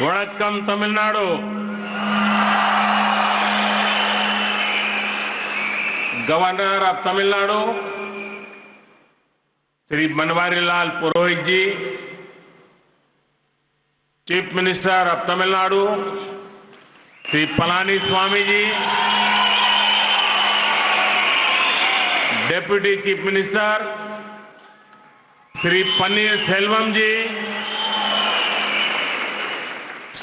Vanakkam Tamil Nadu. Governor of Tamil Nadu Shri Banwarilal Purohit ji, chief minister of Tamil Nadu Shri Palaniswami ji, deputy chief minister Shri Panneer Selvam ji,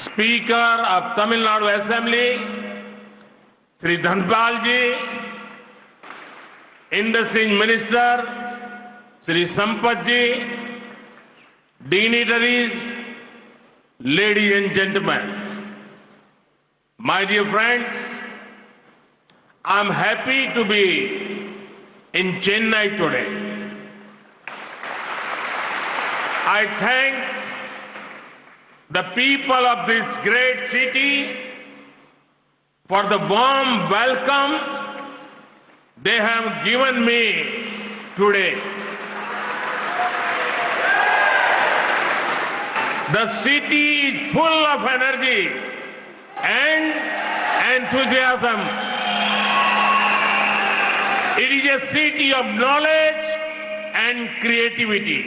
speaker of Tamil Nadu assembly Shri Dhanapal ji, industries minister Shri Sampath ji, dignitaries, ladies and gentlemen, my dear friends, I'm happy to be in Chennai today. I thank the people of this great city for the warm welcome they have given me today. The city is full of energy and enthusiasm. It is a city of knowledge and creativity.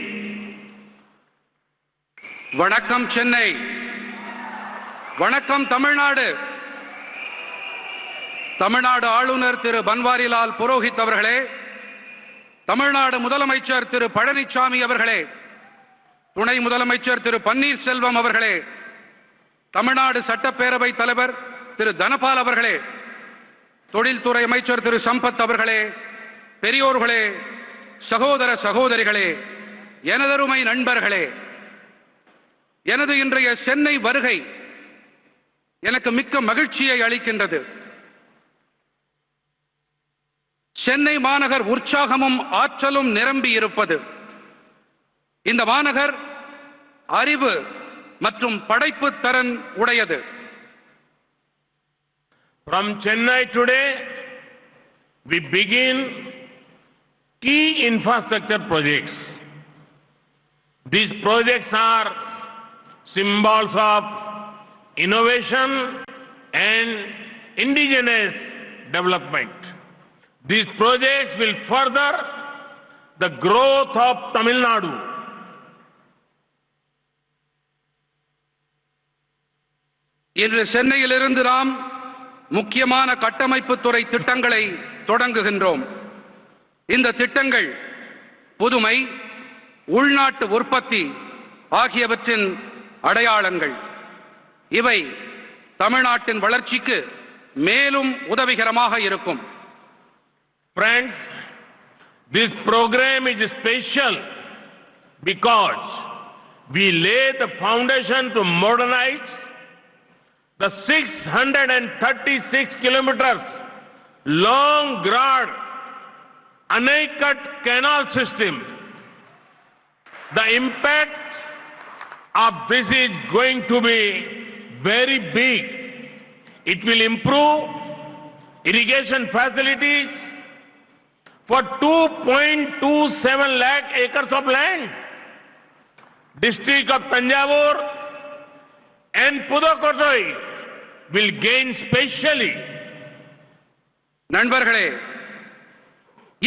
வணக்கம் சென்னை, வணக்கம் தமிழ்நாடு. தமிழ்நாடு ஆளுநர் திரு பன்வாரிலால் புரோஹித் அவர்களே, தமிழ்நாடு முதலமைச்சர் திரு பழனிசாமி அவர்களே, துணை முதலமைச்சர் திரு பன்னீர்செல்வம் அவர்களே, தமிழ்நாடு சட்டப்பேரவை தலைவர் திரு தனபால் அவர்களே, தொழில்துறை அமைச்சர் திரு சம்பத் அவர்களே, பெரியோர்களே, சகோதர சகோதரிகளே, எனதருமை நண்பர்களே, எனது இன்றைய சென்னை வருகை எனக்கு மிக்க மகிழ்ச்சியை அளிக்கின்றது. சென்னை மாநகர் உற்சாகமும் ஆற்றலும் நிரம்பி இருப்பது. இந்த மாநகர் அறிவு மற்றும் படைப்பு திறன் உடையது. From Chennai today, we begin key infrastructure projects. These projects are symbols of innovation and indigenous development. These projects will further the growth of Tamil Nadu. இன்று சென்னையிலிருந்து நாம் முக்கியமான கட்டமைப்பு துறை திட்டங்களை தொடங்குகின்றோம். இந்த திட்டங்கள் புதுமை, உள்நாட்டு உற்பத்தி ஆகியவற்றின் அடையாளங்கள். இவை தமிழ்நாட்டின் வளர்ச்சிக்கு மேலும் உதவிகரமாக இருக்கும். Friends, this program is special because we lay the foundation to modernize the 636 kilometers long Grand Anicut canal system. The impact of this is going to be very big. It will improve irrigation facilities for 2.27 lakh acres of land. District of Tanjavur and Pudukkottai will gain specially. நண்பர்களே,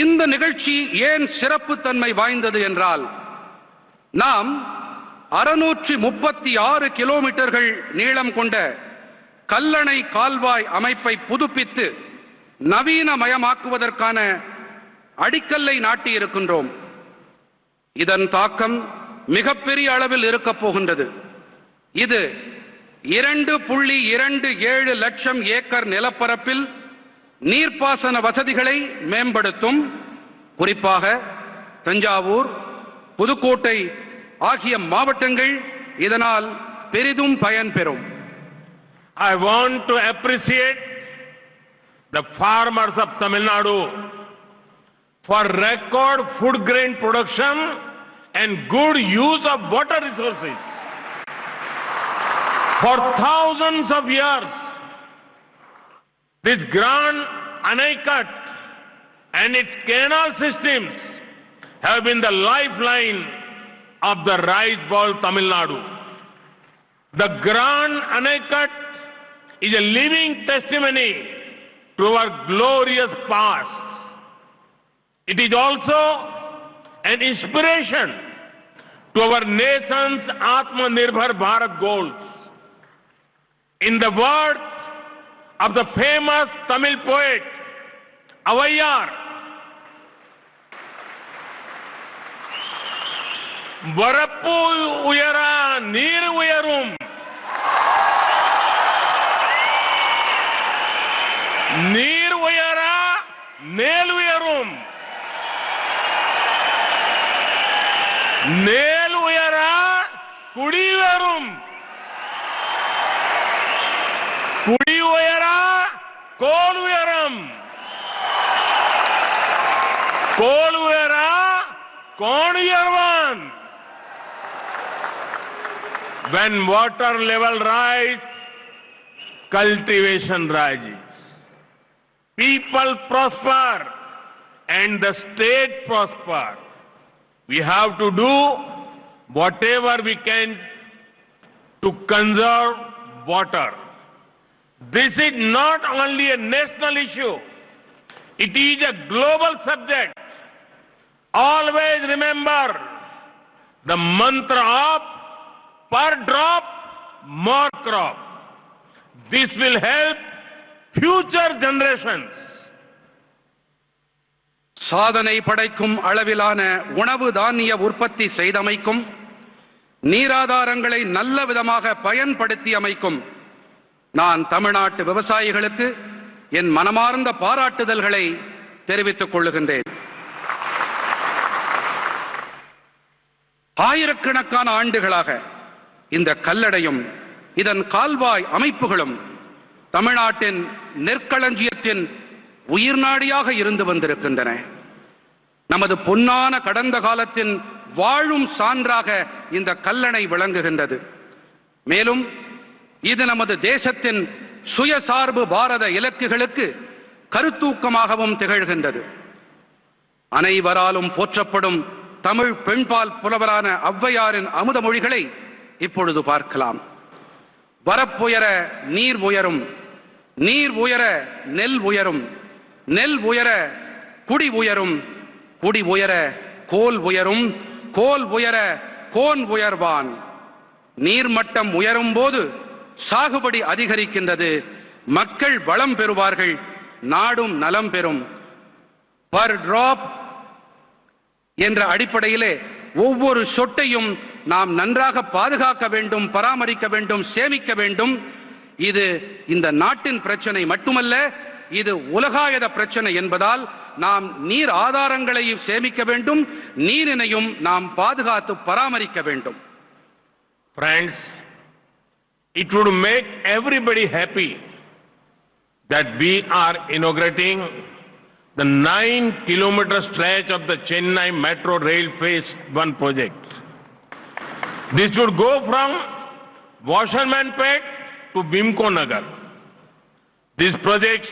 இந்த நிகழ்ச்சி ஏன் சிறப்பு தன்மை வாய்ந்தது என்றால், நாம் 636 கிலோமீட்டர்கள் நீளம் கொண்ட கல்லணை கால்வாய் அமைப்பை புதுப்பித்து நவீனமயமாக்குவதற்கான அடிக்கல்லை நாட்டி இருக்கின்றோம். இதன் தாக்கம் மிகப்பெரிய அளவில் இருக்கப் போகின்றது. இது 2.27 லட்சம் ஏக்கர் நிலப்பரப்பில் நீர்ப்பாசன வசதிகளை மேம்படுத்தும். குறிப்பாக தஞ்சாவூர், புதுக்கோட்டை ஆகிய மாவட்டங்கள் இதனால் பெரிதும் பயன்பெறும். I want to appreciate the farmers of Tamil Nadu for record food grain production and good use of water resources. For thousands of years, this Grand Anicut and its canal systems have been the lifeline of the rice bowl Tamil Nadu. The Grand Anakat is a living testimony to our glorious past. It is also an inspiration to our nation's Atmanirbhar Bharat goals. In the words of the famous Tamil poet Avaiyar, Varappu uyara neer uyarum, neer uyara nel uyarum, nel uyara kudi uyarum, kudi uyara kol uyaram, kol uyara kon uyarvan. When water level rises, cultivation rises. People prosper and the state prosper. We have to do whatever we can to conserve water. This is not only a national issue, it is a global subject. Always remember the mantra of per drop, more crop. This will help future generations. சாதனை படைக்கும் அளவிலான உணவு தானிய உற்பத்தி செய்தமைக்கும் நீராதாரங்களை நல்ல விதமாக பயன்படுத்தி அமைக்கும் நான் தமிழ்நாட்டு விவசாயிகளுக்கு என் மனமார்ந்த பாராட்டுதல்களை தெரிவித்துக் கொள்ளுகின்றேன். ஆயிரக்கணக்கான ஆண்டுகளாக இந்த கல்லடையும் இதன் கால்வாய் அமைப்புகளும் தமிழ்நாட்டின் நெற்களஞ்சியத்தின் உயிர்நாடியாக இருந்து வந்திருக்கின்றன. நமது பொன்னான கடந்த காலத்தின் வாழும் சான்றாக இந்த கல்லணை விளங்குகின்றது. மேலும் இது நமது தேசத்தின் சுயசார்பு பாரத இலக்குகளுக்கு கருத்தூக்கமாகவும் திகழ்கின்றது. அனைவராலும் போற்றப்படும் தமிழ் பெண்பால் புலவரான ஔவையாரின் அமுத மொழிகளை இப்பொழுது பார்க்கலாம். வரப்புயர நீர் உயரும், நீர் உயர நெல் உயரும், நெல் உயர குடி உயரும், குடி உயர கோல் உயரும், கோல் உயர கோன் உயர்வான். நீர்மட்டம் உயரும் போது சாகுபடி அதிகரிக்கின்றது, மக்கள் வளம் பெறுவார்கள், நாடும் நலம் பெறும். பர் டிராப் என்ற அடிப்படையிலே ஒவ்வொரு சொட்டையும் நாம் நன்றாக பாதுகாக்க வேண்டும், பராமரிக்க வேண்டும், சேமிக்க வேண்டும். இது இந்த நாட்டின் பிரச்சனை மட்டுமல்ல, இது உலகாயத பிரச்சனை என்பதால் நாம் நீர் ஆதாரங்களை சேமிக்க வேண்டும், நீரினையும் நாம் பாதுகாத்து பராமரிக்க வேண்டும். Friends, it would make everybody happy that we are inaugurating the 9-kilometer stretch of the Chennai Metro Rail Phase 1 project. This would go from Washermanpet to Vimko Nagar. This project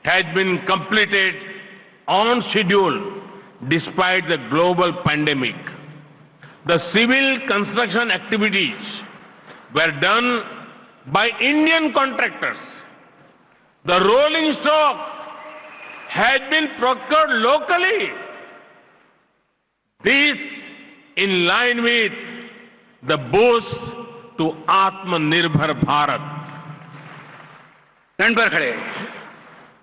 has been completed on schedule despite the global pandemic. The civil construction activities were done by Indian contractors. The rolling stock had been procured locally. This in line with the boost to Atmanirbhar Bharat. நண்பர்களே,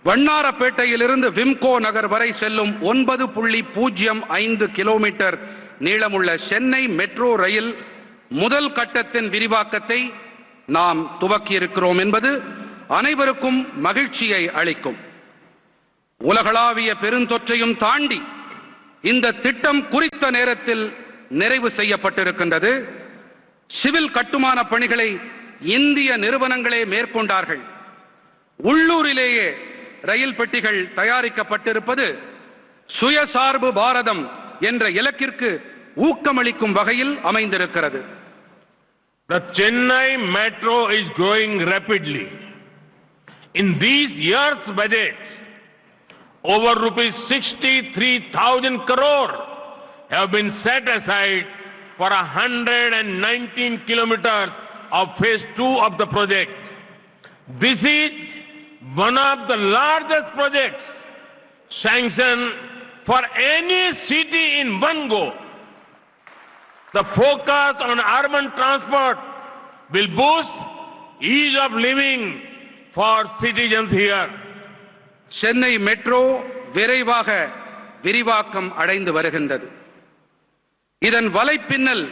வண்ணாரப்பேட்டையிலிருந்து விம்கோ நகர் வரை செல்லும் 9.05 kilometre நீளமுள்ள Chennai metro rail முதல் கட்டத்தின் விரிவாக்கத்தை நாம் துவக்கியிருக்கிறோம் என்பது அனைவருக்கும் மகிழ்ச்சியை அளிக்கும். உலகளாவிய பெருந்தொற்றையும் தாண்டி இந்த திட்டம் குறித்த நேரத்தில் நிறைவு செய்யப்பட்டிருக்கின்றது. சிவில் கட்டுமான பணிகளை இந்திய நிறுவனங்களே மேற்கொண்டார்கள். உள்ளூரிலேயே ரயில் பெட்டிகள் தயாரிக்கப்பட்டிருப்பது சுயசார்பு பாரதம் என்ற இலக்கிற்கு ஊக்கமளிக்கும் வகையில் அமைந்திருக்கிறது. The Chennai Metro is growing rapidly. In these years' budget, over rupees 63,000 crore have been set aside for 119 kilometers of phase 2 of the project. This is one of the largest projects sanctioned for any city in one go. The focus on urban transport will boost ease of living for citizens here. Chennai metro விரைவாக விரிவாக்கம் அடைந்து வருகின்றது. இதன் வலைப்பின்னல்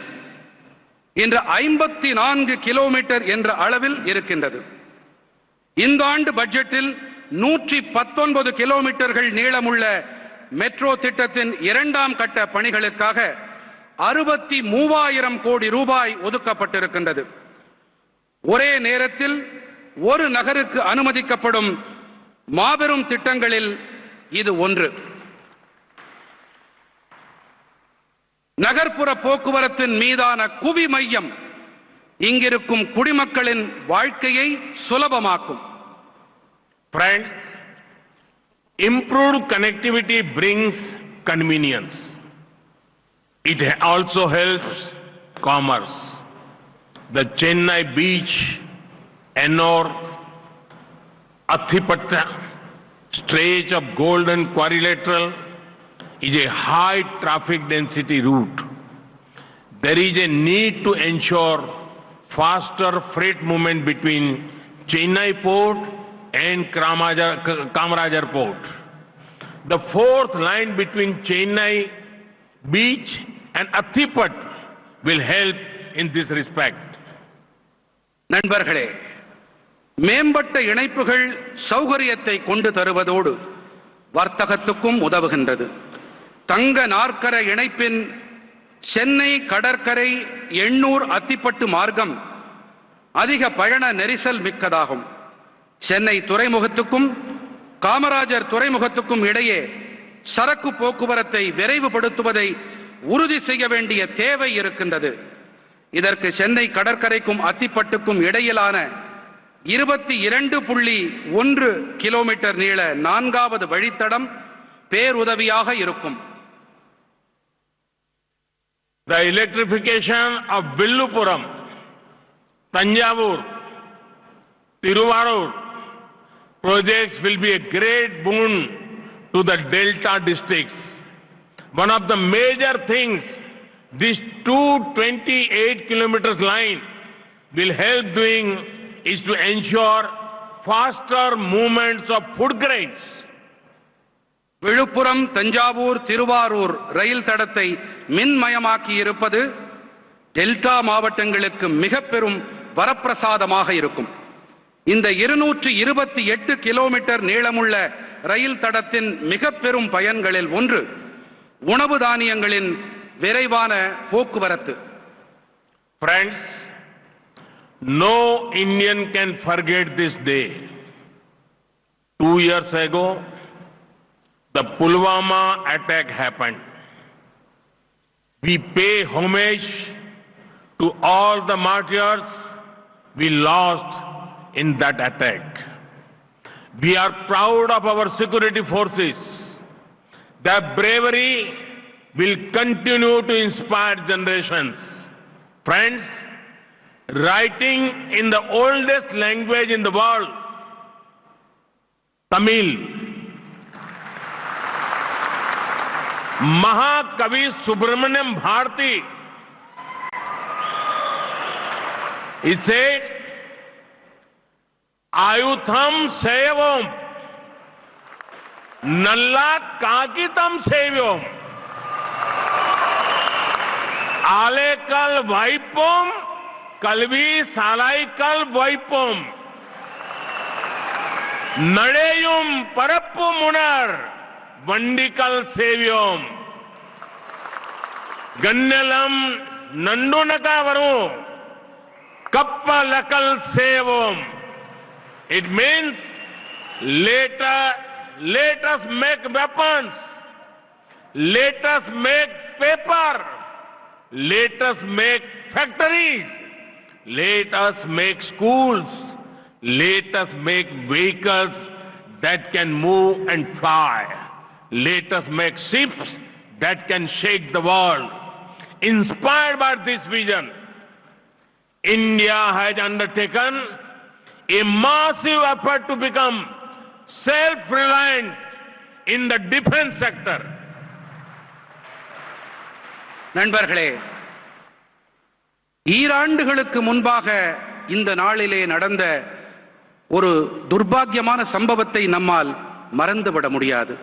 இன்று 54 kilometre என்ற அளவில் இருக்கின்றது. இந்த ஆண்டு பட்ஜெட்டில் 119 கிலோமீட்டர்கள் நீளமுள்ள மெட்ரோ திட்டத்தின் இரண்டாம் கட்ட பணிகளுக்காக 63,000 கோடி ரூபாய் ஒதுக்கப்பட்டிருக்கின்றது. ஒரே நேரத்தில் ஒரு நகருக்கு அனுமதிக்கப்படும் மாபெரும் திட்டங்களில் இது ஒன்று. நகர்ப்புற போக்குவரத்தின் மீதான குவி மையம் இங்கிருக்கும் குடிமக்களின் வாழ்க்கையை சுலபமாக்கும். Friends, improved connectivity brings convenience. It also helps commerce. The Chennai beach, Ennore, Athipatta stretch of Golden Quadrilateral is a high traffic density route. There is a need to ensure faster freight movement between Chennai port and Kamarajar port. The fourth line between Chennai beach and Athipat will help in this respect. நண்பர்களே, மேம்பட்ட இணைப்புகள் சௌகரியத்தை கொண்டு தருவதோடு வர்த்தகத்துக்கும் உதவுகின்றது. தங்க நாற்கர இணைப்பின் சென்னை கடற்கரை எண்ணூர் அத்திப்பட்டு மார்க்கம் அதிக பயண நெரிசல் மிக்கதாகும். சென்னை துறைமுகத்துக்கும் காமராஜர் துறைமுகத்துக்கும் இடையே சரக்கு போக்குவரத்தை விரைவுபடுத்துவதை உறுதி செய்ய வேண்டிய தேவை இருக்கின்றது. இதற்கு சென்னை கடற்கரைக்கும் அத்திப்பட்டுக்கும் இடையிலான 22.1 கிலோமீட்டர் நீள 4வது வழித்தடம் பேருதவியாக இருக்கும். The electrification of Villupuram, Tanjavur, Tiruvarur projects will be a great boon to the Delta districts. One of the major things this 228 kilometers line will help doing is to ensure faster movements of food grains. Villupuram Thanjavur Thiruvarur ரயில் தடத்தை மின்மயமாக்கி இருப்பது delta மாவட்டங்களுக்கு மிக பெரும் வரப்பிரசாதமாக இருக்கும். இந்த 228 kilometre நீளமுள்ள ரயில் தடத்தின் மிக பெரும் பயன்களில் ஒன்று உணவு தானியங்களின் விரைவான போக்குவரத்து. Friends, no Indian can forget this day. 2 years ago, the Pulwama attack happened. We pay homage to all the martyrs we lost in that attack. We are proud of our security forces. Their bravery will continue to inspire generations. Friends, writing in the oldest language in the world, Tamil, Mahakavi Subramaniam Bharati, he said, Ayutham Sevam, Nalla Kakitam Sevyam, Alekal Vaipum, Kalvi Salaikal Vaipum, Nadeyum Parappu Munar, Vandikal Sevyam, Gannalam Nandunakavaru, Kappa Lakal Sevam. It means let us make weapons, let us make paper, let us make factories, let us make schools, let us make vehicles that can move and fly, let us make ships that can shake the world. Inspired by this vision, India has undertaken a massive effort to become self-reliant in the defense sector. நண்பர்களே, ஈராண்டுகளுக்கு முன்பாக இந்த நாளிலே நடந்த ஒரு துர்பாக்கியமான சம்பவத்தை நம்மால் மறந்துவிட முடியாது.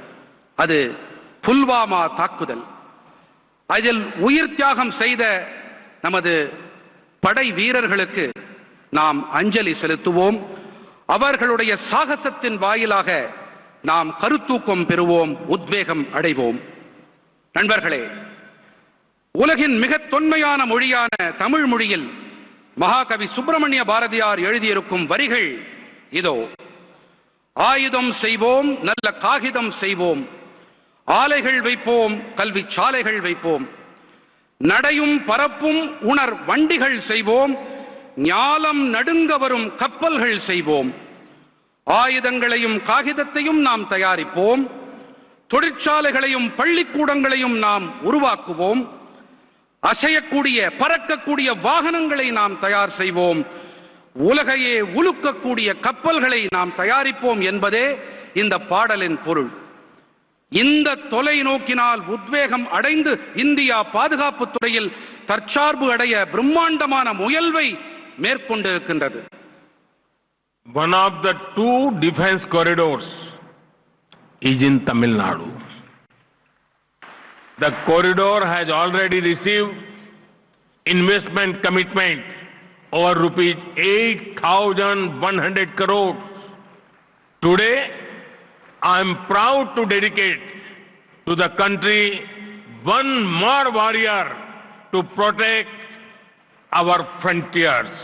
அது புல்வாமா தாக்குதல். அதில் உயிர் தியாகம் செய்த நமது படை வீரர்களுக்கு நாம் அஞ்சலி செலுத்துவோம். அவர்களுடைய சாகசத்தின் வாயிலாக நாம் கருத்தூக்கம் பெறுவோம், உத்வேகம் அடைவோம். நண்பர்களே, உலகின் மிக தொன்மையான மொழியான தமிழ் மொழியில் மகாகவி சுப்பிரமணிய பாரதியார் எழுதியிருக்கும் வரிகள் இதோ. ஆயுதம் செய்வோம், நல்ல காகிதம் செய்வோம், ஆலைகள் வைப்போம், கல்வி சாலைகள் வைப்போம், நடையும் பரப்பும் உணர் வண்டிகள் செய்வோம், ஞாலம் நடுங்க வரும் கப்பல்கள் செய்வோம், ஆயுதங்களையும் காகிதத்தையும் நாம் தயாரிப்போம், தொழிற்சாலைகளையும் பள்ளிக்கூடங்களையும் நாம் உருவாக்குவோம், அசையக்கூடிய பறக்கக்கூடிய வாகனங்களை நாம் தயார் செய்வோம், உலகையே உலுக்கக்கூடிய கப்பல்களை நாம் தயாரிப்போம் என்பதே இந்த பாடலின் பொருள். இந்த தொலைநோக்கினால் உத்வேகம் அடைந்து இந்தியா பாதுகாப்பு துறையில் தற்சார்பு அடைய பிரம்மாண்டமான முயல்வை மேற்கொண்டிருக்கின்றது. One of the two defense corridors is in Tamil Nadu. The corridor has already received investment commitment over rupees 8,100 crores. Today, I am proud to dedicate to the country one more warrior to protect our frontiers.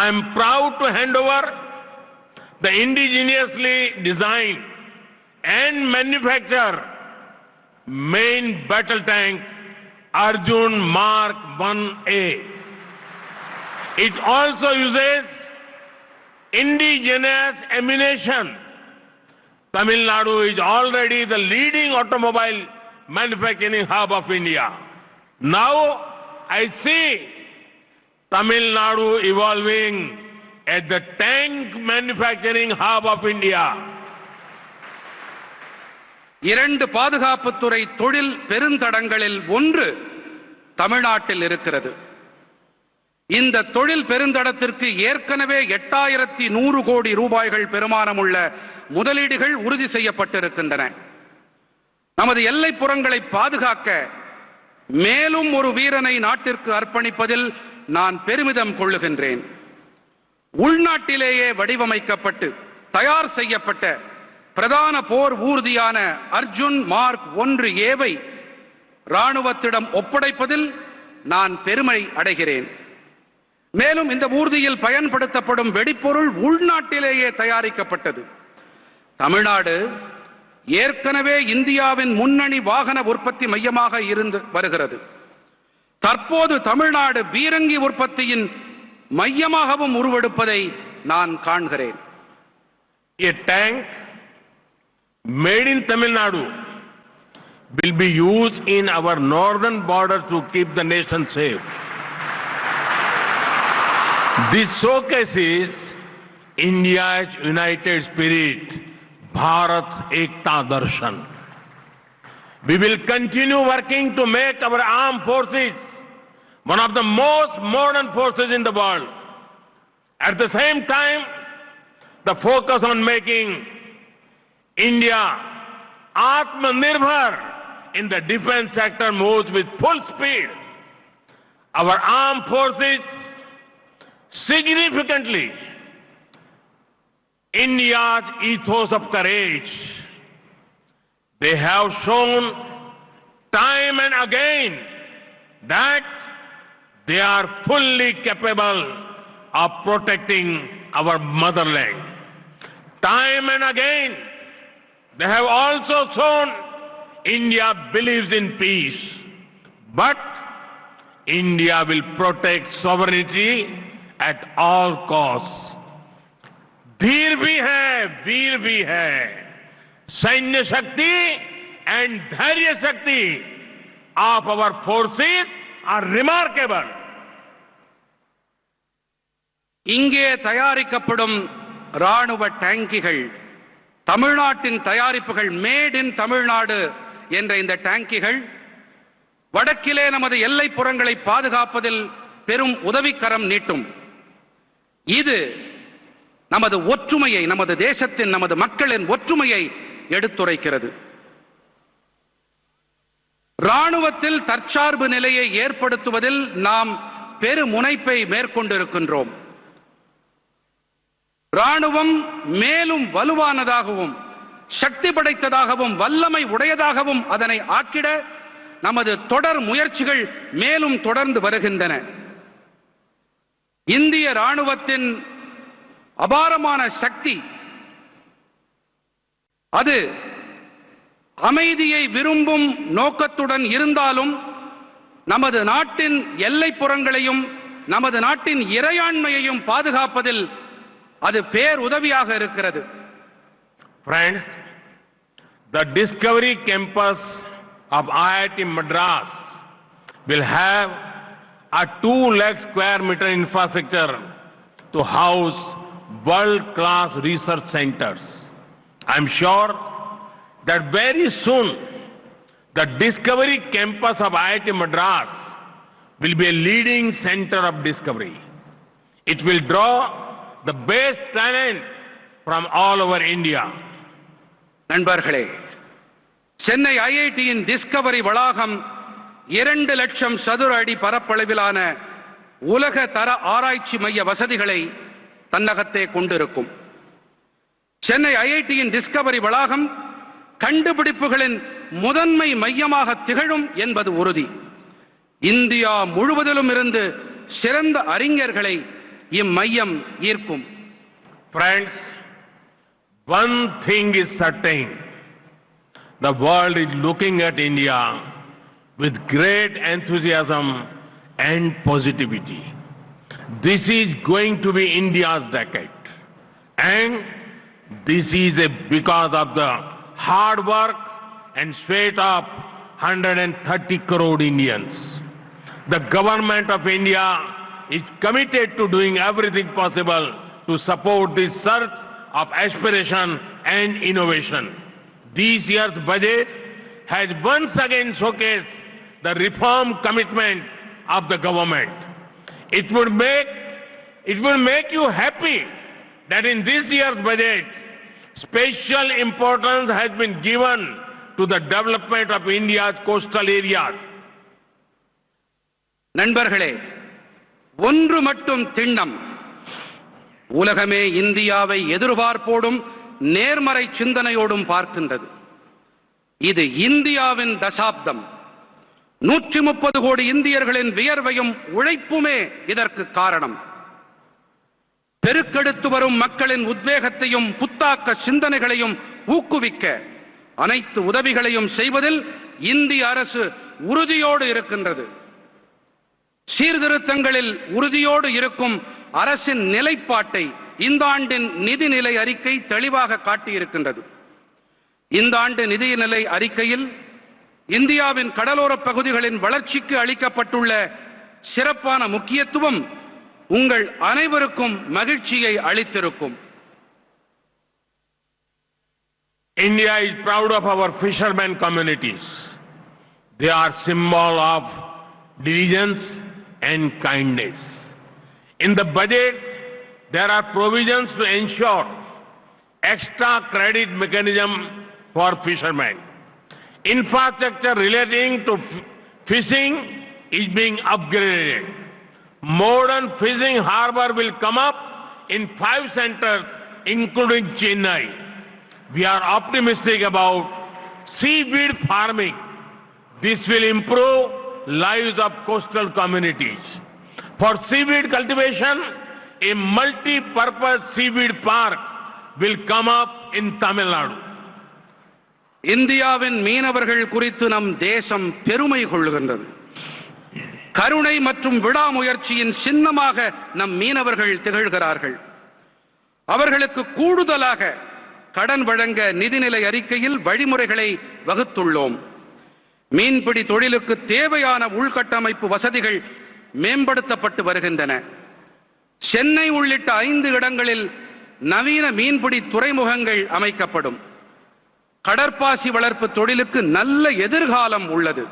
I am proud to hand over the indigenously designed and manufactured main battle tank Arjun Mark 1A. It also uses indigenous ammunition. Tamil Nadu is already the leading automobile manufacturing hub of India. Now I see Tamil Nadu evolving as the tank manufacturing hub of India. இரண்டு பாதுகாப்புத்துறை தொழில் பெருந்தடங்களில் ஒன்று தமிழ்நாட்டில் இருக்கிறது. இந்த தொழில் பெருந்தடத்திற்கு ஏற்கனவே 8100 கோடி ரூபாய்கள் பெருமானமுள்ள முதலீடுகள் உறுதி செய்யப்பட்டிருக்கின்றன. நமது எல்லைப்புறங்களை பாதுகாக்க மேலும் ஒரு வீரனை நாட்டிற்கு அர்ப்பணிப்பதில் நான் பெருமிதம் கொள்ளுகின்றேன். உள்நாட்டிலேயே வடிவமைக்கப்பட்டு தயார் செய்யப்பட்ட பிரதான போர் ஊர்தியான அர்ஜுன் மார்க் 1ஏவை ராணுவத்திடம் ஒப்படைப்பதில் நான் பெருமை அடைகிறேன். மேலும் இந்த ஊர்தியில் பயன்படுத்தப்படும் வெடிப்பொருள் உள்நாட்டிலேயே தயாரிக்கப்பட்டது. தமிழ்நாடு ஏற்கனவே இந்தியாவின் முன்னணி வாகன உற்பத்தி மையமாக இருந்து வருகிறது. தற்போது தமிழ்நாடு பீரங்கி உற்பத்தியின் மையமாகவும் உருவெடுப்பதை நான் காண்கிறேன். A tank made in Tamil Nadu will be used in our northern border to keep the nation safe. This showcases India's united spirit, Bharat's Ekta Darshan. We will continue working to make our armed forces one of the most modern forces in the world. At the same time, the focus on making India Atmanirbhar in the defense sector moves with full speed. Our armed forces significantly India's ethos of courage. They have shown time and again that they are fully capable of protecting our motherland. Time and again, they have also shown India believes in peace. But India will protect sovereignty at all costs. धीर भी है, वीर भी है. सैन्य शक्ति and धैर्य शक्ति of our forces are remarkable. இங்கே தயாரிக்கப்படும் ராணுவ டேங்கிகள் தமிழ்நாட்டின் தயாரிப்புகள், மேட் இன் தமிழ்நாடு என்ற இந்த டேங்கிகள் வடக்கிலே நமது எல்லைப்புறங்களை பாதுகாப்பதில் பெரும் உதவிக்கரம் நீட்டும். இது நமது ஒற்றுமையை, நமது தேசத்தின், நமது மக்களின் ஒற்றுமையை எடுத்துரைக்கிறது. ராணுவத்தில் தற்சார்பு நிலையை ஏற்படுத்துவதில் நாம் பெருமுனைப்பை மேற்கொண்டிருக்கின்றோம். ராணுவம் மேலும் வலுவானதாகவும் சக்தி படைத்ததாகவும் வல்லமை உடையதாகவும் அதனை ஆக்கிட நமது தொடர் முயற்சிகள் மேலும் தொடர்ந்து வருகின்றன. இந்திய ராணுவத்தின் அபாரமான சக்தி அது அமைதியை விரும்பும் நோக்கத்துடன் இருந்தாலும் நமது நாட்டின் எல்லைப்புறங்களையும் நமது நாட்டின் இறையாண்மையையும் பாதுகாப்பதில் அது பேருதவியாக இருக்கிறது. Friends, the Discovery Campus of IIT Madras will have a 2 lakh square meter infrastructure to house world-class research centers. I am sure that very soon the Discovery Campus of IIT Madras will be a leading center of discovery. It will draw the best talent from all over India. நண்பர்களே, Chennai ஐஐடியின் Discovery வளாகம் 2 லட்சம் சதுர அடி பரப்பளவிலான உலக தர ஆராய்ச்சி மைய வசதிகளை தன்னகத்தே கொண்டிருக்கும். சென்னை ஐஐடியின் டிஸ்கவரி வளாகம் கண்டுபிடிப்புகளின் முதன்மை மையமாக திகழும் என்பது உறுதி. இந்தியா முழுவதிலும் இருந்து சிறந்த அறிஞர்களை இம்மையம் ஈர்க்கும். Friends, one thing is certain. The world is looking at India with great enthusiasm and positivity. This is going to be India's decade. And this is because of the hard work and sweat of 130 crore Indians. The government of India is committed to doing everything possible to support this surge of aspiration and innovation. This year's budget has once again showcased the reform commitment of the government. It will make you happy that in this year's budget, special importance has been given to the development of India's coastal areas. நண்பர்களே, ஒன்று மட்டும் திண்ணம். உலகமே இந்தியாவை எதிர்பார்ப்போடும் நேர்மறை சிந்தனையோடும் பார்க்கின்றது. இது இந்தியாவின் தசாப்தம். 130 கோடி இந்தியர்களின் வியர்வையும் உழைப்புமே இதற்கு காரணம். பெருக்கெடுத்து வரும் மக்களின் உத்வேகத்தையும் புத்தாக்க சிந்தனைகளையும் ஊக்குவிக்க அனைத்து உதவிகளையும் செய்வதில் இந்திய அரசு உறுதியோடு இருக்கின்றது. சீர்திருத்தங்களில் உறுதியோடு இருக்கும் அரசின் நிலைப்பாட்டை இந்த ஆண்டின் நிதிநிலை அறிக்கை தெளிவாக காட்டியிருக்கின்றது. இந்த ஆண்டு நிதிநிலை அறிக்கையில் இந்தியாவின் கடலோர பகுதிகளின் வளர்ச்சிக்கு அளிக்கப்பட்டுள்ள சிறப்பான முக்கியத்துவம் உங்கள் அனைவருக்கும் மகிழ்ச்சியை அளித்திருக்கும். India is proud of our fishermen communities. They are symbol of diligence and kindness. In the budget, there are provisions to ensure extra credit mechanism for fishermen. Infrastructure relating to fishing is being upgraded. Modern fishing harbor will come up in 5 centers, including Chennai. We are optimistic about seaweed farming. This will improve lives of coastal communities. For seaweed cultivation, a multi-purpose seaweed park will come up in Tamil Nadu. இந்தியாவின் மீனவர்கள் குறித்து நம் தேசம் பெருமை கொள்கின்றது. கருணை மற்றும் விடாமுயற்சியின் சின்னமாக நம் மீனவர்கள் திகழ்கிறார்கள். அவர்களுக்கு கூடுதலாக கடன் வழங்க நிதிநிலை அறிக்கையில் வழிமுறைகளை வகுத்துள்ளோம். மீன்பிடி தொழிலுக்கு தேவையான உள்கட்டமைப்பு வசதிகள் மேம்படுத்தப்பட்டு வருகின்றன. சென்னை உள்ளிட்ட 5 இடங்களில் நவீன மீன்பிடி துறைமுகங்கள் அமைக்கப்படும். கடற்பாசி வளர்ப்பு தொழிலுக்கு நல்ல எதிர்காலம் உள்ளது.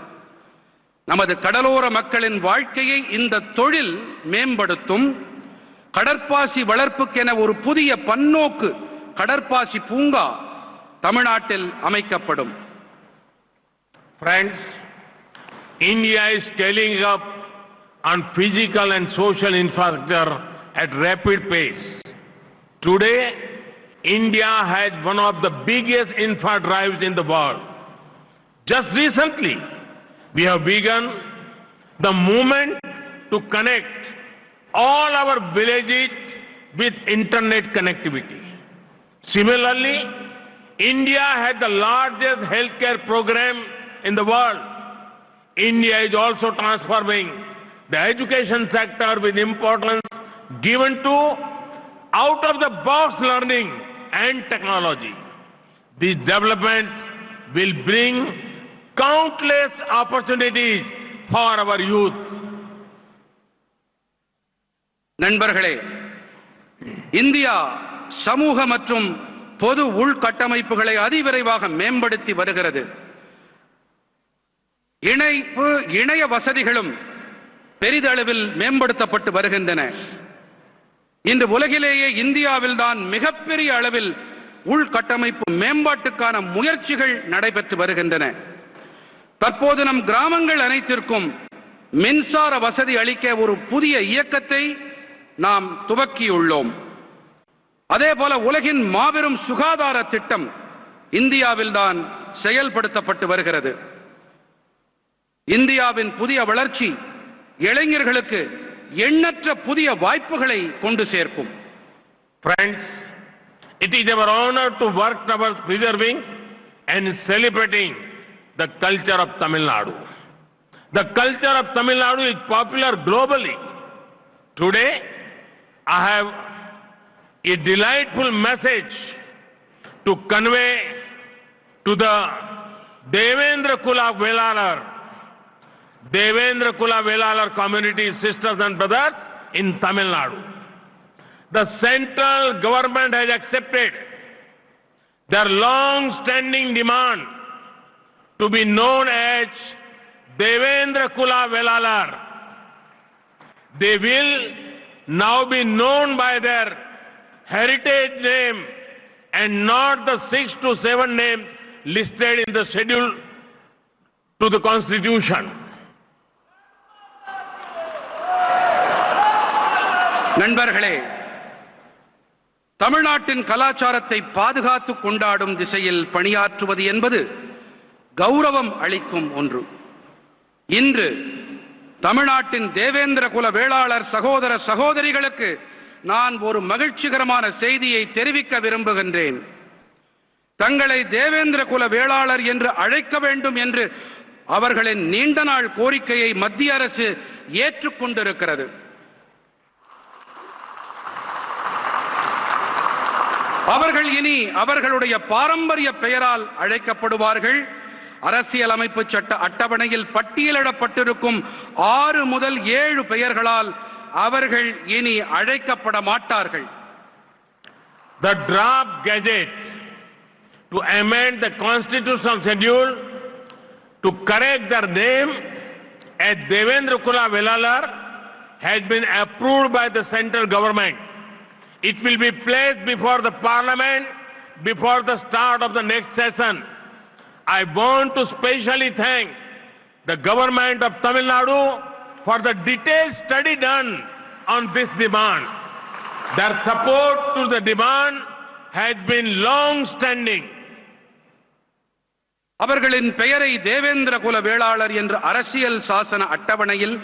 நமது கடலோர மக்களின் வாழ்க்கையை இந்த தொழில் மேம்படுத்தும். கடற்பாசி வளர்ப்புக்கென ஒரு புதிய பன்னோக்கு கடற்பாசி பூங்கா தமிழ்நாட்டில் அமைக்கப்படும். Friends, India is scaling up on physical and social infrastructure at rapid pace. Today, India has one of the biggest infra drives in the world. Just recently, we have begun the movement to connect all our villages with internet connectivity. Similarly, India has the largest healthcare program in the world. India is also transforming the education sector with importance given to out-of-the-box learning and technology. These developments will bring countless opportunities for our youth. நண்பர்களே, India சமூக மற்றும் பொது உள்கட்டமைப்புகளை அதிவிரைவாக மேம்படுத்தி வருகிறது. இணைய வசதிகளும் பெரிதளவில் மேம்படுத்தப்பட்டு வருகின்றன. இன்று உலகிலேயே இந்தியாவில்தான் மிகப்பெரிய அளவில் உள்கட்டமைப்பு மேம்பாட்டுக்கான முயற்சிகள் நடைபெற்று வருகின்றன. தற்போது நம் கிராமங்கள் அனைத்திற்கும் மின்சார வசதி அளிக்க ஒரு புதிய இயக்கத்தை நாம் துவக்கியுள்ளோம். அதேபோல உலகின் மாபெரும் சுகாதார திட்டம் இந்தியாவில்தான் செயல்படுத்தப்பட்டு வருகிறது. இந்தியாவின் புதிய வளர்ச்சி இளைஞர்களுக்கு எண்ணற்ற புதிய வாய்ப்புகளை கொண்டு சேர்க்கும். Friends, it is our honor to work towards preserving and celebrating the culture of Tamil Nadu. The culture of Tamil Nadu is popular globally. Today, I have a delightful message to convey to the Devendra Kula Velalar community sisters and brothers in Tamil Nadu. The central government has accepted their long-standing demand to be known as Devendra Kula Velalar. They will now be known by their heritage name and not the 6 to 7 names listed in the schedule to the Constitution. நண்பர்களே, தமிழ்நாட்டின் கலாச்சாரத்தை பாதுகாத்து கொண்டாடும் திசையில் பணியாற்றுவது என்பது கௌரவம் அளிக்கும் ஒன்று. இன்று தமிழ்நாட்டின் தேவேந்திர குல வேளாளர் சகோதர சகோதரிகளுக்கு நான் ஒரு மகிழ்ச்சிகரமான செய்தியை தெரிவிக்க விரும்புகின்றேன். தங்களை தேவேந்திர குல வேளாளர் என்று அழைக்க வேண்டும் என்று அவர்களின் நீண்ட நாள் கோரிக்கையை மத்திய அரசு ஏற்றுக்கொண்டிருக்கிறது. அவர்கள் இனி அவர்களுடைய பாரம்பரிய பெயரால் அழைக்கப்படுவார்கள். அரசியலமைப்பு சட்ட அட்டவணையில் பட்டியலிடப்பட்டிருக்கும் 6 முதல் 7 பெயர்களால் அவர்கள் இனி அழைக்கப்பட மாட்டார்கள். The draft gazette to amend the constitutional schedule to correct their name as Devendra Kula Velalar has been approved by the central government. It will be placed before the parliament before the start of the next session. I want to specially thank the government of Tamil Nadu for the detailed study done on this demand. Their support to the demand has been long-standing. அவர்களின் பெயரை தேவேந்திர குல வேளாளர் என்ற அரசியல் சாசன அட்டவணையில்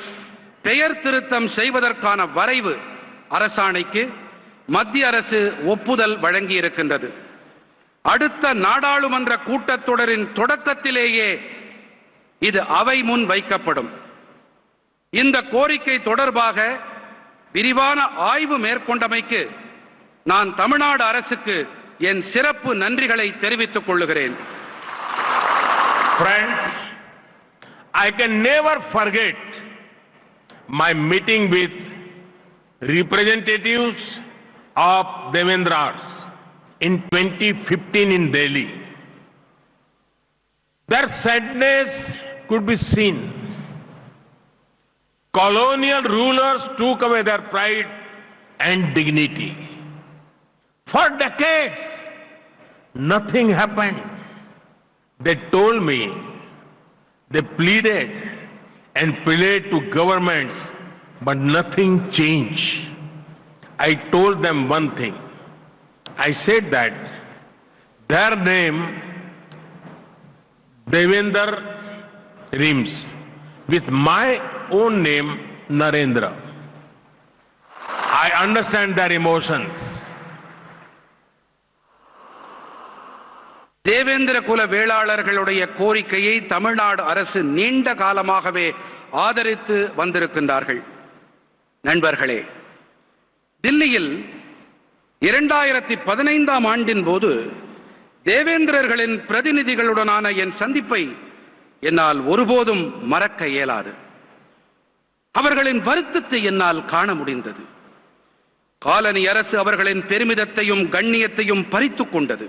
பெயர் திருத்தம் செய்வதற்கான வரைவு அரசாணைக்கு மத்திய அரசு ஒப்புதல் வழங்கி இருக்கின்றது. அடுத்த நாடாளுமன்ற கூட்டத்தொடரின் தொடக்கத்திலேயே இது அவை முன் வைக்கப்படும். இந்த கோரிக்கை தொடர்பாக விரிவான ஆய்வு மேற்கொண்டமைக்கு நான் தமிழ்நாடு அரசுக்கு என் சிறப்பு நன்றிகளை தெரிவித்துக் கொள்கிறேன். Friends, I can never forget my meeting with representatives of Devendras in 2015 in Delhi. Their sadness could be seen. Colonial rulers took away their pride and dignity. For decades, nothing happened. They told me, they pleaded and pleaded to governments, but nothing changed. I told them one thing. I said that their name, Devendra, rhymes with my own name, Narendra. I understand their emotions. Devendra குல வேளாளர்களுடைய கோரிக்கையை தமிழ்நாடு அரசு நீண்ட காலமாகவே ஆதரித்து வந்திருக்கின்றார்கள். நண்பர்களே, தில்லியில் 2015ஆம் ஆண்டின் போது தேவேந்திரர்களின் பிரதிநிதிகளுடனான என் சந்திப்பை என்னால் ஒருபோதும் மறக்க இயலாது. அவர்களின் வருத்தத்தை என்னால் காண முடிந்தது. காலனி அரசு அவர்களின் பெருமிதத்தையும் கண்ணியத்தையும் பறித்துக் கொண்டது.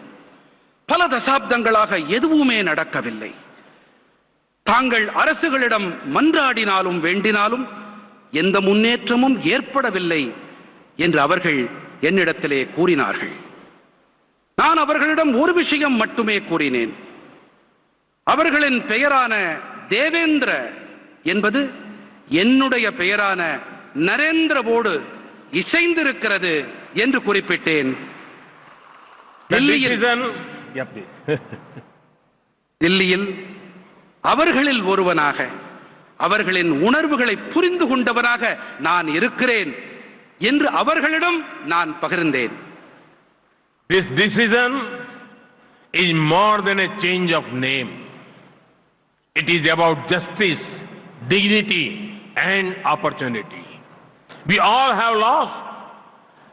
பல தசாப்தங்களாக எதுவுமே நடக்கவில்லை. தாங்கள் அரசுகளிடம் மன்றாடினாலும் வேண்டினாலும் எந்த முன்னேற்றமும் ஏற்படவில்லை என்று அவர்கள் என்னிடத்திலே கூறினார்கள். நான் அவர்களிடம் ஒரு விஷயம் மட்டுமே கூறினேன். அவர்களின் பெயரான தேவேந்திர என்பது என்னுடைய பெயரான நரேந்திரவோடு இசைந்திருக்கிறது என்று குறிப்பிட்டேன். தில்லியில் அவர்களில் ஒருவனாக, அவர்களின் உணர்வுகளை புரிந்து கொண்டவனாக நான் இருக்கிறேன் என்று அவர்களிடம் நான் பகிர்ந்தேன். This decision is more than a change of name. It is about justice, dignity, and opportunity. We all have lost.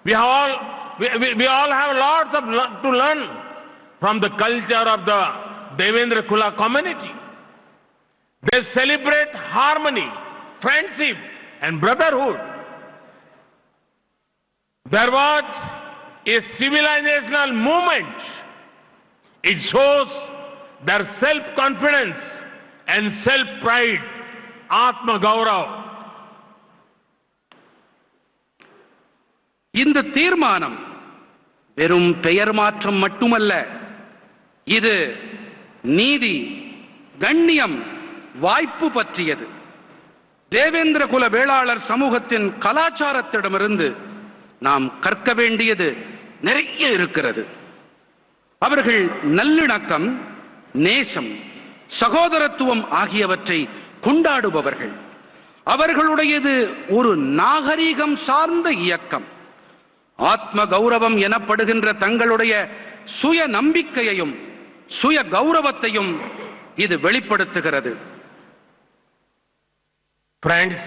We all have lots to learn from the culture of the Devendra Kula community. They celebrate harmony, friendship, and brotherhood. There was a civilizational movement. It shows their self-confidence and self-pride, Atma Gaurav. இந்த தீர்மானம் வெறும் பெயர் மாற்றம் மட்டுமல்ல, இது நீதி, கண்ணியம், வாய்ப்பு பற்றியது. தேவேந்திர குல வேளாளர் சமூகத்தின் கலாச்சாரத்திடமிருந்து நாம் கற்க வேண்டியது நிறைய இருக்கிறது. அவர்கள் நல்லிணக்கம், நேசம், சகோதரத்துவம் ஆகியவற்றை கொண்டாடுபவர்கள். அவர்களுடையது ஒரு நாகரீகம் சார்ந்த இயக்கம். ஆத்ம கௌரவம் எனப்படுகின்ற தங்களுடைய சுய நம்பிக்கையையும் சுய கௌரவத்தையும் இது வெளிப்படுத்துகிறது. Friends,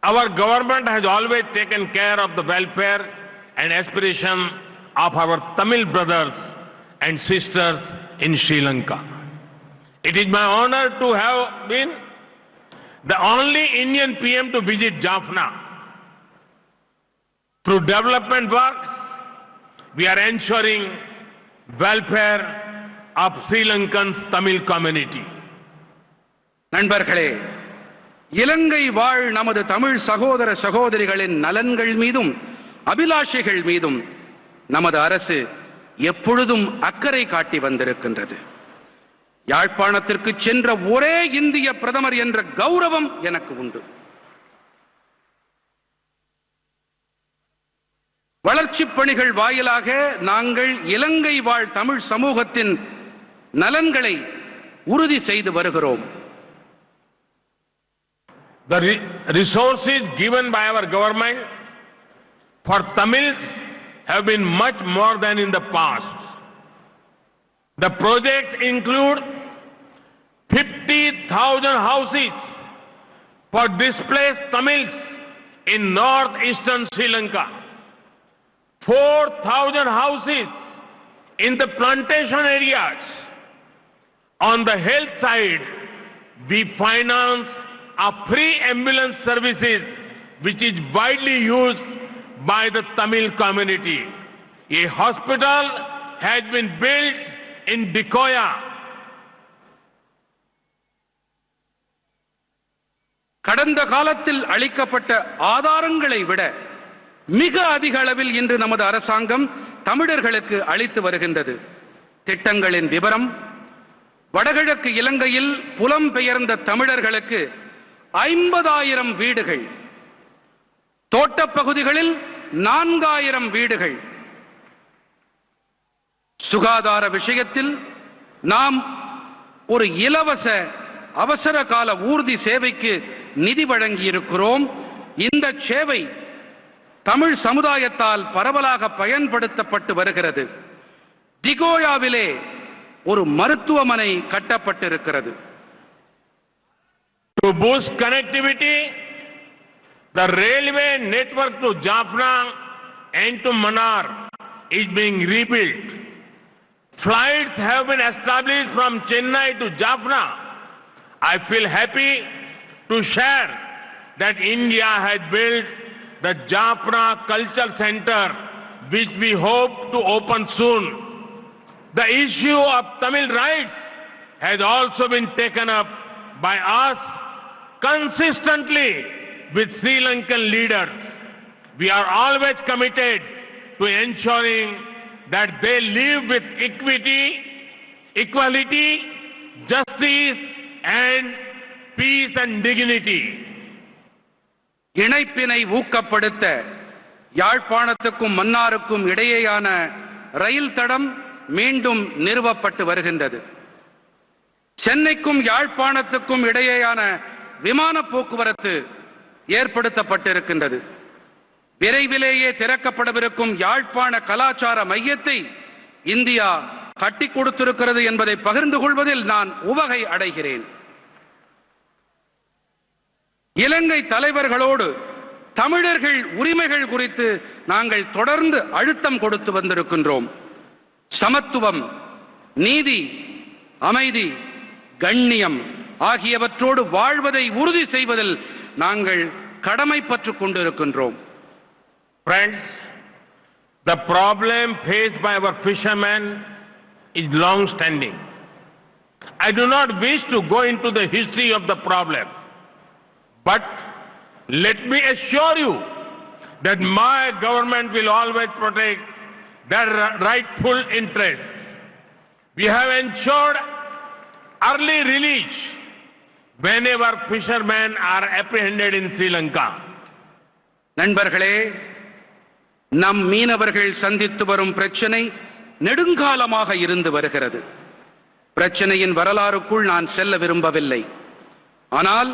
our government has always taken care of the welfare and aspiration of our Tamil brothers and sisters in Sri Lanka. It is my honor to have been the only Indian PM to visit Jaffna. Through development works, we are ensuring welfare of Sri Lankan's Tamil community. நண்பர்களே, இலங்கை வாழ் நமது தமிழ் சகோதர சகோதரிகளின் நலன்கள் மீதும் அபிலாஷைகள் மீதும் நமது அரசு எப்பொழுதும் அக்கறை காட்டி வந்திருக்கின்றது. யாழ்ப்பாணத்திற்கு சென்ற ஒரே இந்திய பிரதமர் என்ற கௌரவம் எனக்கு உண்டு. வளர்ச்சிப் பணிகள் வாயிலாக நாங்கள் இலங்கை வாழ் தமிழ் சமூகத்தின் நலன்களை உறுதி செய்து வருகிறோம். The resources given by our government for Tamils have been much more than in the past. The projects include 50,000 houses for displaced Tamils in northeastern Sri Lanka, 4,000 houses in the plantation areas. On the health side, we finance free ambulance services which is widely used by the Tamil community. A hospital has been built in Dikoya. கடந்த காலத்தில் அளிக்கப்பட்ட ஆதாரங்களை விட மிக அதிக அளவில் இன்று நமது அரசாங்கம் தமிழர்களுக்கு அளித்து வருகின்றது. திட்டங்களின் விவரம்: வடகிழக்கு இலங்கையில் புலம்பெயர்ந்த தமிழர்களுக்கு 50,000 வீடுகள், தோட்டப்பகுதிகளில் 4,000 வீடுகள். சுகாதார விஷயத்தில் நாம் ஒரு இலவச அவசர கால ஊர்தி சேவைக்கு நிதி வழங்கியிருக்கிறோம். இந்த சேவை தமிழ் சமுதாயத்தால் பரவலாக பயன்படுத்தப்பட்டு வருகிறது. திகோயாவிலே ஒரு மருத்துவமனை கட்டப்பட்டிருக்கிறது. To boost connectivity, the railway network to Jaffna and to Mannar is being rebuilt. Flights have been established from Chennai to Jaffna. I feel happy to share that India has built the Jaffna Culture Center, which we hope to open soon. The issue of Tamil rights has also been taken up by us consistently with Sri Lankan leaders. We are always committed to ensuring that they live with equality, justice and peace and dignity. இணைப்பினை ஊக்கப்படுத்த யாழ்ப்பாணத்துக்கும் மன்னாருக்கும் இடையேயான ரயில் தடம் மீண்டும் நிறுவப்பட்டு வருகின்றது. சென்னைக்கும் யாழ்ப்பாணத்துக்கும் இடையேயான விமான போக்குவரத்து ஏற்படுத்தப்பட்டிருக்கின்றது. விரைவிலேயே திறக்கப்படவிருக்கும் யாழ்ப்பாண கலாச்சார மையத்தை இந்தியா கட்டி கொடுத்திருக்கிறது என்பதை பகிர்ந்து கொள்வதில் நான் உவகை அடைகிறேன். இலங்கை தலைவர்களோடு தமிழர்கள் உரிமைகள் குறித்து நாங்கள் தொடர்ந்து அழுத்தம் கொடுத்து வந்திருக்கின்றோம். சமத்துவம், நீதி, அமைதி, கண்ணியம் ஆகியவற்றோடு வாழ்வதை உறுதி செய்வதில் நாங்கள் கடமைப்பட்டுக் கொண்டிருக்கின்றோம். Friends, the problem faced by our fishermen is long standing. I do not wish to go into the history of the problem, but let me assure you that my government will always protect their rightful interests. We have ensured early release whenever fishermen are apprehended in Sri Lanka. நண்பர்களே, நம் மீனவர்கள் சந்தித்து வரும் பிரச்சனை நெடுங்காலமாக இருந்து வருகிறது. பிரச்சனையின் வரலாறுக்குள் நான் செல்ல விரும்பவில்லை. ஆனால்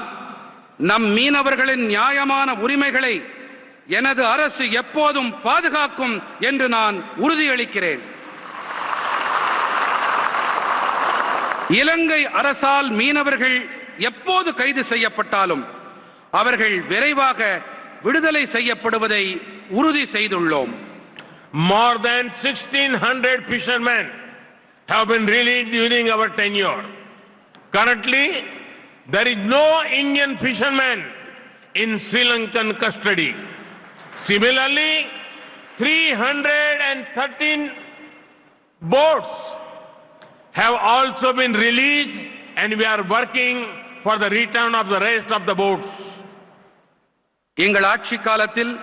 நம் மீனவர்களின் நியாயமான உரிமைகளை எனது அரசு எப்போதும் பாதுகாக்கும் என்று நான் உறுதியளிக்கிறேன். இலங்கை அரசால் மீனவர்கள் எப்போது கைது செய்யப்பட்டாலும் அவர்கள் விரைவாக விடுதலை செய்யப்படுவதை உறுதி செய்துள்ளோம். More than 1,600 fishermen have been released during our tenure. Currently, there is no Indian fisherman in Sri Lankan custody. Similarly, 313 boats have also been released, and we are working for the return of the rest of the boats. எங்கள் ஆட்சி காலத்தில்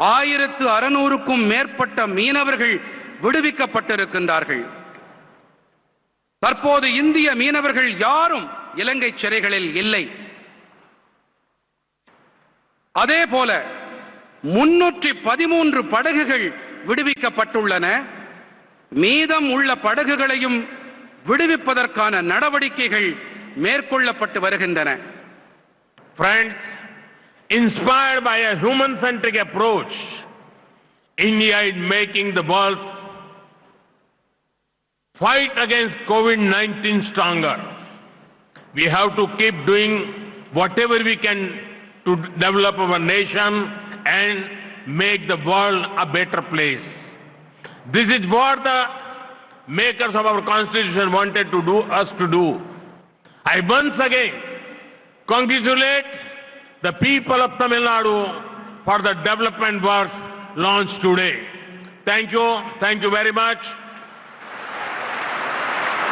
1600க்கும் மேற்பட்ட மீனவர்கள் விடுவிக்கப்பட்டிருக்கின்றார்கள். தற்போது இந்திய மீனவர்கள் யாரும் இலங்கை சிறைகளில் இல்லை. அதேபோல 313 படகுகள் விடுவிக்கப்பட்டுள்ளன. மீதம் உள்ள படகுகளையும் விடுவிப்பதற்கான நடவடிக்கைகள் மேற்கொள்ளப்பட்டு வருகின்றன. Friends, inspired by a human-centric approach, India is making the world fight against COVID-19 stronger. We have to keep doing whatever we can to develop our nation and make the world a better place. This is what the makers of our constitution wanted to do us to do. I once again congratulate the people of Tamil Nadu for the development works launched today. Thank you very much.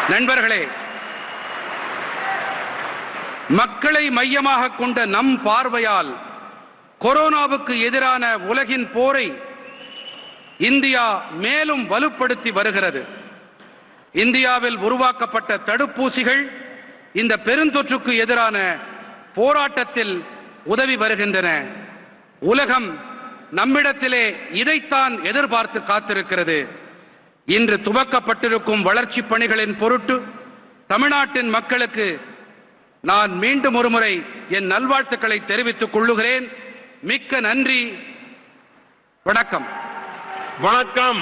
நண்பர்களே, மக்களை மையமாக கொண்ட நம் பார்வையால் கொரோனாவுக்கு எதிரான உலகின் போரை இந்தியா மேலும் வலுப்படுத்தி வருகிறது. இந்தியாவில் உருவாக்கப்பட்ட தடுப்பூசிகள் இந்த பெருந்தொற்றுக்கு எதிரான போராட்டத்தில் உதவி வருகின்றன. உலகம் நம்மிடத்திலே இதைத்தான் எதிர்பார்த்து காத்திருக்கிறது. இன்று துவக்கப்பட்டிருக்கும் வளர்ச்சி பணிகளின் பொருட்டு தமிழ்நாட்டின் மக்களுக்கு நான் மீண்டும் ஒருமுறை என் நல்வாழ்த்துக்களை தெரிவித்துக் கொள்ளுகிறேன். மிக்க நன்றி. வணக்கம். வணக்கம்.